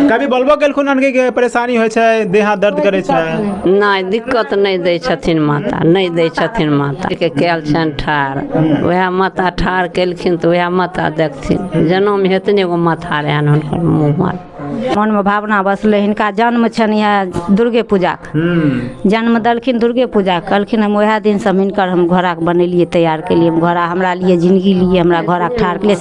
कभी बोलबो केलखुन हन कि परेशानी होइ छै, देह हाथ दर्द करे छै? नहीं दिक्कत नहीं दै छथिन माता, नहीं दै छथिन माता के कैल छन ठार, वह माता ठार केलखिन तो वह माता देखथिन। जन्म हेतने एगो माथा रहन हुनकर मुँह मार। मन में भावना बसले, हिनका जन्म छन यह दुर्गे पूजा के, जन्म दलखिन दुर्गे पूजा कहलखिन हम वह दिन से हिनकर हम घोड़ा के बनेलिए, तैयार के लिए घोड़ा हमरा लिए, जिंदगी लिए, हमरा घोड़ा के ठार के लिए,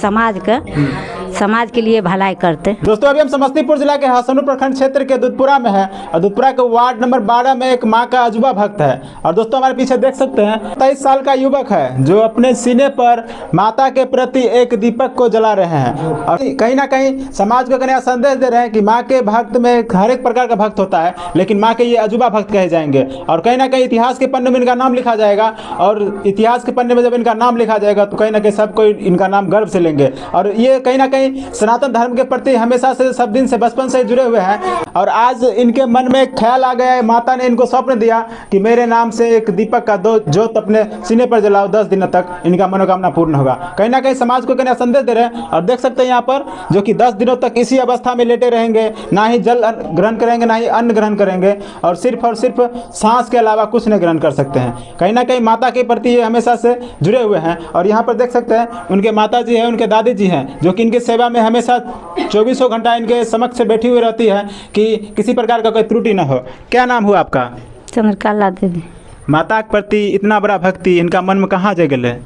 समाज के लिए भलाई करते। दोस्तों अभी हम समस्तीपुर जिला के हसनपुर प्रखंड क्षेत्र के दुधपुरा में है और दुधपुरा के वार्ड नंबर 12 में एक मां का अजूबा भक्त है। और दोस्तों हमारे पीछे देख सकते हैं 23 साल का युवक है जो अपने सीने पर माता के प्रति एक दीपक को जला रहे हैं और कहीं ना कहीं समाज को नया संदेश दे रहे हैं कि माँ के भक्त में हर एक प्रकार का भक्त होता है, लेकिन माँ के ये अजूबा भक्त कहे जाएंगे। और कहीं ना कहीं इतिहास के पन्ने में इनका नाम लिखा जाएगा और इतिहास के पन्ने में जब इनका नाम लिखा जाएगा तो कहीं ना कहीं सब कोई इनका नाम गर्व से लेंगे। और ये कहीं ना कहीं सनातन धर्म के प्रति हमेशा से, सब दिन से, बचपन से जुड़े हुए हैं। और आज इनके मन में एक ख्याल आ गया है, माता ने इनको स्वप्न दिया कि मेरे नाम से एक दीपक का जोत अपने सीने पर जलाओ, 10 दिनों तक इनका मनोकामना पूर्ण होगा। कहीं ना कहीं समाज को कहना संदेश दे रहे हैं। और देख सकते हैं यहाँ पर जो कि 10 दिनों तक इसी अवस्था में लेटे रहेंगे, ना ही जल ग्रहण करेंगे, ना ही अन्न ग्रहण करेंगे और सिर्फ सांस के अलावा कुछ नहीं ग्रहण कर सकते हैं। कहीं ना कहीं माता के प्रति ये हमेशा से जुड़े हुए हैं। और यहाँ पर देख सकते हैं उनके माता जी हैं, उनके दादी जी हैं जो कि इनकी सेवा में हमेशा 24 घंटा इनके समक्ष बैठी हुई रहती है कि किसी प्रकार का कोई त्रुटि न हो। क्या नाम हुआ आपका? चंद्रकला देवी। माता के प्रति इतना बड़ा भक्ति इनका मन में कहाँ जगल है?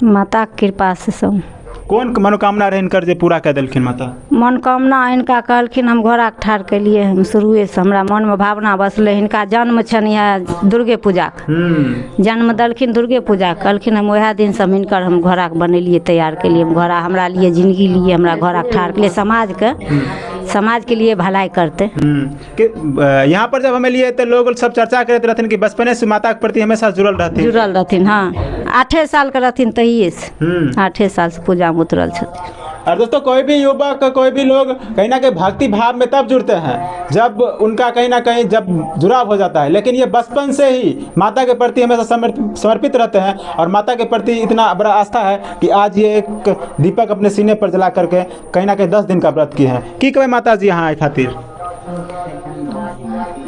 माता के कृपा से सब। कौन मनोकामना रहे इनकर जे पूरा कर दिलखिन माता? मनोकामना इनका कहलखिन हम घोड़ा के ठार के लिए, हम शुरुए से हमरा मन में भावना बसले, हिनका जन्म छन यह दुर्गे पूजा के, जन्म दलखिन दुर्गे पूजा कहलखिन हम वह दिन से हिनकर हम घोड़ा के बनेलिए, तैयार के लिए घोड़ा हमरा लिए, जिंदगी लिए, हमरा घोड़ा के ठार के लिए, समाज के लिए भलाई करते। यहाँ पर जब हमें लिए तो लोग सब चर्चा करते रहते कि बचपने से माता के प्रति हमेशा जुड़ल रहती। हाँ 8 साल के रहथिन तहिए से, 8 साल से पूजा में उतरल छथिन। और दोस्तों कोई भी युवक, कोई भी लोग कहीं ना कहीं भक्ति भाव में तब जुड़ते हैं जब उनका कहीं ना कहीं जब जुड़ाव हो जाता है। लेकिन ये बचपन से ही माता के प्रति हमेशा समर्पित रहते हैं और माता के प्रति इतना बड़ा आस्था है कि आज ये एक दीपक अपने सीने पर जला करके कहीं ना कहीं 10 दिन का व्रत किए हैं। की कहे माता जी यहाँ आए खातिर?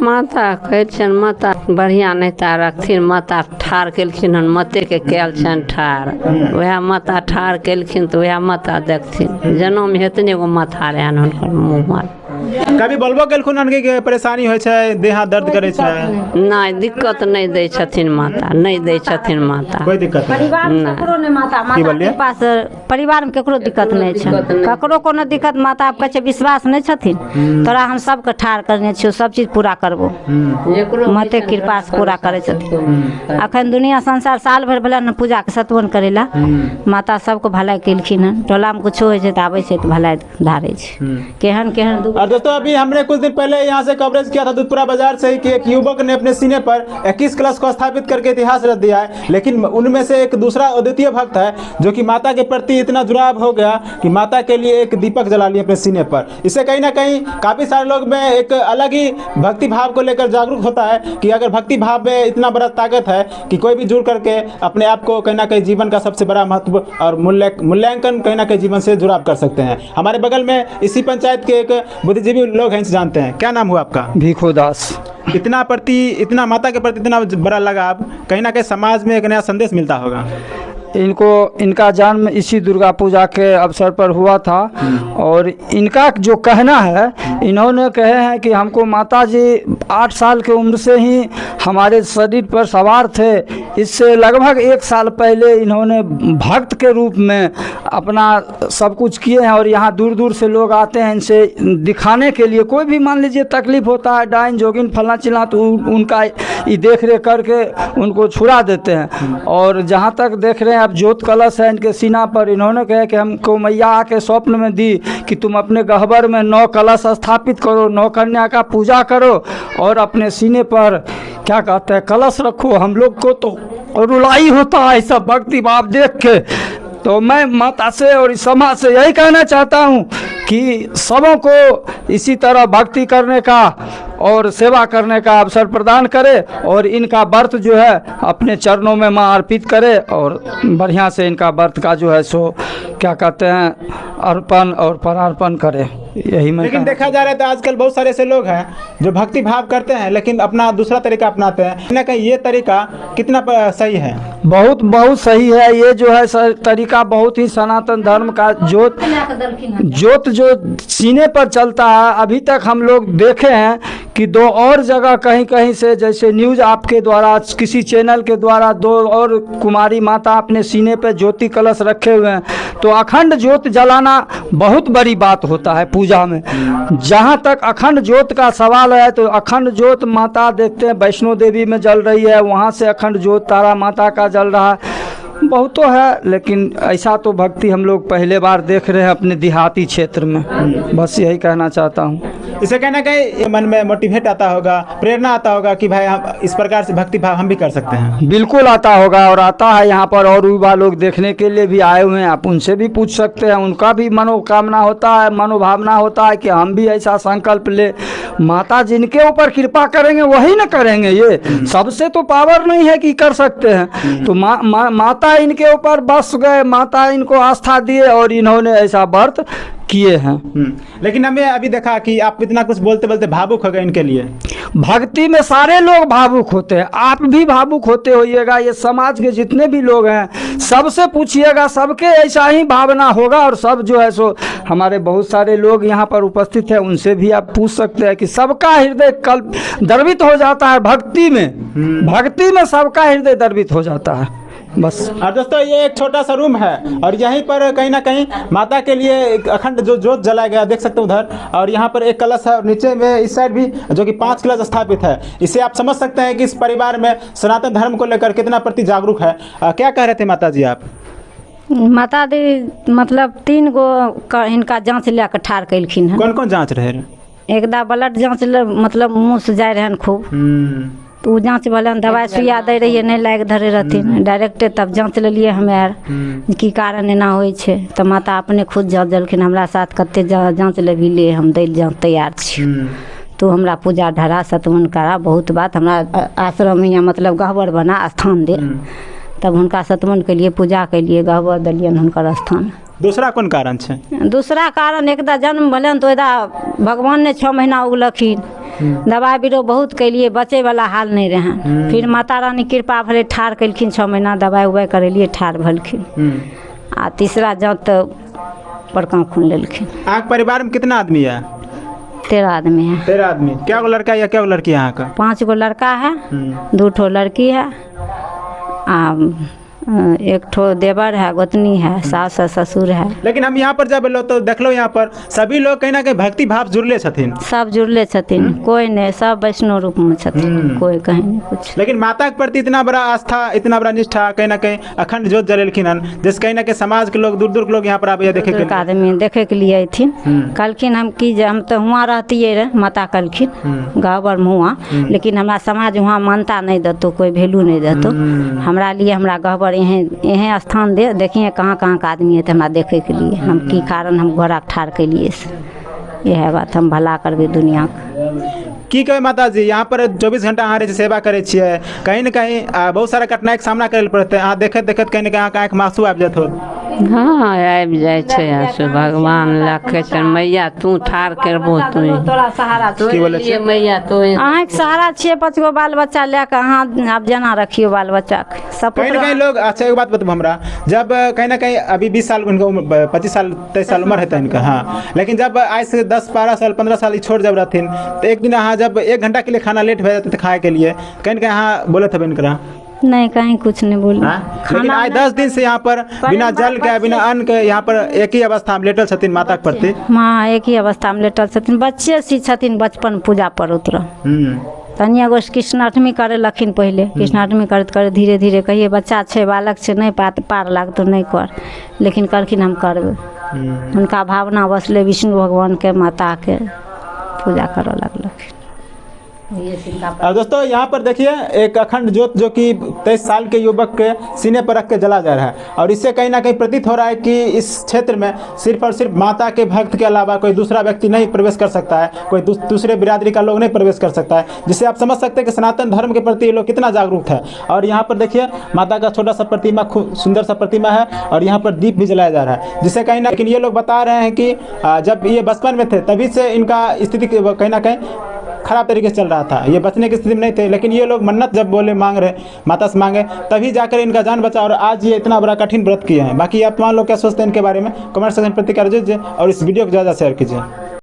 माता कहन माता बढ़िया नेता रखथिन, माता ठार केलखिन हन, मते के कैल छन ठार, वह माता ठार केलखिन तो वह माता देखथिन। जन्म हेतने एगो माथा रहन हुनकर मुँह मार। कभी बोलबो केलखुन हन कि परेशानी होइ छै, देह हाथ दर्द करे छै? नहीं दिक्कत नहीं दै छथिन माता, नहीं दै छथिन माता। कोई दिक्कत नहीं? परिवार में ककरो नहीं माता के पास, परिवार में ककरो दिक्कत नहीं छै, ककरो कोनो दिक्कत माता आप कहे विश्वास नहीं छथिन, तोरा हम सबके ठार करने छियो, सब चीज पूरा करबो, मते कृपा से पूरा करे छथिन। अखन दुनिया संसार साल भर भेला न पूजा के सतवन करेला, माता सबको भलाई केलखिन हन। टोला में कुछो होइ छै त आबै छै त भलाई धारे छै। केहन और दोस्तों अभी हमने कुछ दिन पहले यहाँ से कवरेज किया था दुधपुरा बाजार से ही कि एक युवक ने अपने सीने पर 21 कलश को स्थापित करके इतिहास रच दिया है। लेकिन उनमें से एक दूसरा अद्वितीय भक्त है जो कि माता के प्रति इतना जुड़ाव हो गया कि माता के लिए एक दीपक जला लिया अपने सीने पर। इससे कहीं ना कहीं काफी सारे लोग में एक अलग ही भक्ति भाव को लेकर जागरूक होता है कि अगर भक्ति भाव में इतना बड़ा ताकत है कि कोई भी जुड़ करके अपने आप को कहीं ना कहीं जीवन का सबसे बड़ा महत्व और मूल्यांकन कहीं ना कहीं जीवन से जुड़ाव कर सकते हैं। हमारे बगल में इसी पंचायत के एक बुद्धिजीवी लोग हैं, जानते हैं। क्या नाम हुआ आपका? भीखू दास। इतना माता के प्रति इतना बड़ा लगाव, कहीं ना कहीं समाज में एक नया संदेश मिलता होगा। इनका जन्म इसी दुर्गा पूजा के अवसर पर हुआ था और इनका जो कहना है, इन्होंने कहे हैं कि हमको माता जी 8 साल की उम्र से ही हमारे शरीर पर सवार थे। इससे लगभग 1 साल पहले इन्होंने भक्त के रूप में अपना सब कुछ किए हैं और यहाँ दूर दूर से लोग आते हैं इनसे दिखाने के लिए। कोई भी मान लीजिए तकलीफ होता है, डाइन जोगिन फलना चिल्ला, तो उनका ये देख रेख करके उनको छुड़ा देते हैं। और जहाँ तक देख रहे हैं अब ज्योत कलश है इनके सीना पर, इन्होंने कहा कि हमको मैया आके स्वप्न में दी कि तुम अपने गहबर में 9 कलश स्थापित करो, 9 कन्या का पूजा करो और अपने सीने पर क्या कहते हैं कलश रखो। हम लोग को तो रुलाई होता है सब भक्ति भाव देख के। तो मैं माता से और इस समाज से यही कहना चाहता हूँ कि सबों को इसी तरह भक्ति करने का और सेवा करने का अवसर प्रदान करे और इनका व्रत जो है अपने चरणों में माँ अर्पित करे और बढ़िया से इनका व्रत का जो है सो क्या कहते हैं अर्पण और परार्पण करे। यही मैं लेकिन देखा जा रहा है तो आजकल बहुत सारे ऐसे लोग हैं जो भक्ति भाव करते हैं लेकिन अपना दूसरा तरीका अपनाते हैं, कहीं ना कहीं ये तरीका कितना सही है? बहुत बहुत सही है। ये जो है तरीका बहुत ही सनातन धर्म का जोत जो सीने पर चलता है। अभी तक हम लोग देखे हैं कि दो और जगह कहीं कहीं से, जैसे न्यूज़ आपके द्वारा किसी चैनल के द्वारा दो और कुमारी माता अपने सीने पर ज्योति कलश रखे हुए हैं। तो अखंड ज्योत जलाना बहुत बड़ी बात होता है पूजा में। जहाँ तक अखंड ज्योत का सवाल है तो अखंड ज्योत माता देखते हैं वैष्णो देवी में जल रही है, वहाँ से अखंड ज्योत तारा माता का जल रहा है। बहुत तो है लेकिन ऐसा तो भक्ति हम लोग पहले बार देख रहे हैं अपने देहाती क्षेत्र में। बस यही कहना चाहता हूँ। इसे कहना कहीं मन में मोटिवेट आता होगा, प्रेरणा आता होगा कि भाई हम इस प्रकार से भक्ति भाव हम भी कर सकते हैं। बिल्कुल आता होगा और आता है। यहाँ पर और युवा लोग देखने के लिए भी आए हुए हैं, आप उनसे भी पूछ सकते हैं। उनका भी मनोकामना होता है, मनोभावना होता है कि हम भी ऐसा संकल्प ले। माता जिनके ऊपर कृपा करेंगे वही न करेंगे। ये सबसे तो पावर नहीं है कि कर सकते हैं। तो माता इनके ऊपर बस गए, माता इनको आस्था दिए और इन्होंने ऐसा व्रत किए हैं। लेकिन हमें अभी देखा कि आप इतना कुछ बोलते बोलते भावुक हो गए इनके लिए। भक्ति में सारे लोग भावुक होते हैं, आप भी भावुक होते होइएगा। ये समाज के जितने भी लोग हैं सबसे पूछिएगा, सबके ऐसा ही भावना होगा। और सब जो है सो हमारे बहुत सारे लोग यहाँ पर उपस्थित हैं, उनसे भी आप पूछ सकते हैं कि सबका हृदय कल्प द्रवित हो जाता है भक्ति में। भक्ति में सबका हृदय द्रवित हो जाता है बस। और दोस्तों ये एक छोटा सा रूम है और यहीं पर कहीं ना कहीं माता के लिए एक अखंड जो जोत जलाया गया, देख सकते हो उधर। और यहाँ पर एक कलश है और नीचे में इस साइड भी जो कि 5 कलश स्थापित है। इससे आप समझ सकते हैं कि इस परिवार में सनातन धर्म को लेकर कितना प्रति जागरूक है। क्या कह रहे थे माता जी आप? माता दी मतलब 3 गो इनका जाँच ले कर ठार कैलखिन है। कौन कौन जाँच रहे? एकदा ब्लड जाँच मतलब मुँह से जाए रहन खूब, तो वो जाँच भले दवाई सुइया दे रही है, नहीं लायक धरे रहथिन। डायरेक्टे तब जाँच लेलिए हमे आर की कारण एना होइ छै। तो माता अपने खुद जाँच देलखिन, हमरा साथ कते जाँच लेबी ले, हम दै जाँच तैयार छी। तो हमरा पूजा ढरा सतमन करा बहुत बात। हमरा आश्रम यहाँ मतलब गहबर बना स्थान दे, तब हुनका सतमन के लिए पूजा के लिए गहबर दिलियन हुनकर स्थान। दूसरा कौन कारण छै? दूसरा कारण एकदा जन्म भलन तो एदा भगवान ने 6 महीना उगलखिन, दवाई बीरो बहुत कैलिए, बचे वाला हाल नहीं रहे। फिर माता रानी कृपा भले ठार कैलखिन, 6 महीना दवाई उवाई करेलिए ठार भलखिन। आ तीसरा जाँच तो बड़का खून लेलखिन। आपके परिवार में कितना आदमी है? 13 आदमी है। 13 आदमी। क्या गो लड़का या क्या गो लड़की यहाँ का? 5 गो लड़का है, 2 ठो लड़की है, 1 ठो देवर है, गोतनी है, सास है, ससुर है। लेकिन हम यहाँ पर जब लो तो देख लो यहाँ पर सभी लोग कहीं ना कहीं भक्ति भाव जुड़ले छथिन। सब जुड़ले छथिन, कोई नहीं, सब वैष्णव रूप में छथिन, कोई कहीं नहीं कुछ। लेकिन माता के प्रति इतना बड़ा आस्था, इतना बड़ा निष्ठा, कहीं ना कहीं अखंड जोत जलेलखिन हन, जिस कहीं ना कहीं समाज के लोग दूर दूर के लोग यहाँ पर आबे देखे के आदमी देखे के लिए अथिन। कहलखिन हम की जे हम तो हुआ रहतिए रे, माता कहलखिन गाँवर में हुआ, लेकिन हमारा समाज वहाँ मानता नहीं देतो, कोई वैल्यू नहीं देतो। हमरा लिए हमरा गहबर यहाँ स्थान दे, देखिए कहाँ कहाँ का आदमी है तो हमरा देखे के लिए, हम की कारण हम घोड़ा ठार के लिए से। यह बात हम भला करबे दुनिया की कहे माता जी। यहाँ पर 24 घंटा अहाँ सेवा करे छिए, कहीं ना कहीं बहुत सारा कठिनाई के सामना करे पड़ते हैं। अहाँ देखत देखत कहीं ना कहीं अहाँके आँख में आंसू आबि जात हो। हाँ आबि जाइ छै आंसू। भगवान लखे छन मैया तू ठार करबो, तू तोरा सहारा की बोले छै मैया तो अहाँ के सहारा छिए। 5 गो बाल बच्चा लेके अहाँ आप जना रखियो बाल बच्चा के सब। कहीं ना कहीं लोग, अच्छा एक बात बताओ हमरा, जब कहीं ना कहीं अभी 20 साल उनका उम्र, 25 साल 23 साल उम्र है इनका, हाँ, लेकिन जब आज से 10 12 साल 15 साल छोड़ जब रहथिन तो एक दिन अहाँ जब 1 घंटा के लिए खाना लेट भे जाते खाए के लिए, कहीं ना कहीं अहाँ बोले थे इनकरा नहीं, कहीं कुछ नहीं बोल। लेकिन आज 10 दिन से यहाँ पर बिना जल के बिना अन्न के यहाँ पर एक ही अवस्था में लेटल छथिन माता के प्रति। हाँ एक ही अवस्था में लेटल छथिन। बच्चे सी छथिन, बचपन पूजा पर उतर तनि एगो कृष्णाष्टमी करे लखिन पहले। कृष्णाष्टमी करते करे धीरे धीरे कहिए बच्चा छे, बालक छे, नहीं पार लाग तो नहीं कर, लेकिन कहलखिन हम करबे। उनका भावना बसले विष्णु भगवान के, माता के पूजा करऽ लगलखिन। और दोस्तों यहाँ पर देखिए एक अखंड ज्योत जो कि 23 साल के युवक के सीने पर रख के जला जा रहा है, और इससे कहीं ना कहीं प्रतीत हो रहा है कि इस क्षेत्र में सिर्फ और सिर्फ माता के भक्त के अलावा कोई दूसरा व्यक्ति नहीं प्रवेश कर सकता है, कोई दूसरे बिरादरी का लोग नहीं प्रवेश कर सकता है, जिससे आप समझ सकते हैं कि सनातन धर्म के प्रति ये लोग कितना जागरूक है। और यहाँ पर देखिए माता का छोटा सा प्रतिमा, खूब सुंदर सा प्रतिमा है, और यहाँ पर दीप भी जलाया जा रहा है, जिससे कहीं ना, लेकिन ये लोग बता रहे हैं कि जब ये बचपन में थे तभी से इनका स्थिति कहीं ना कहीं खराब तरीके से चल रहा था, ये बचने की स्थिति में नहीं थे, लेकिन ये लोग मन्नत जब बोले मांग रहे, माता से मांगे, तभी जाकर इनका जान बचा, और आज ये इतना बड़ा कठिन व्रत किए हैं। बाकी आप तमाम लोग क्या सोचते हैं इनके बारे में कमेंट सेक्शन में प्रतिक्रिया दीजिए और इस वीडियो को ज़्यादा शेयर कीजिए।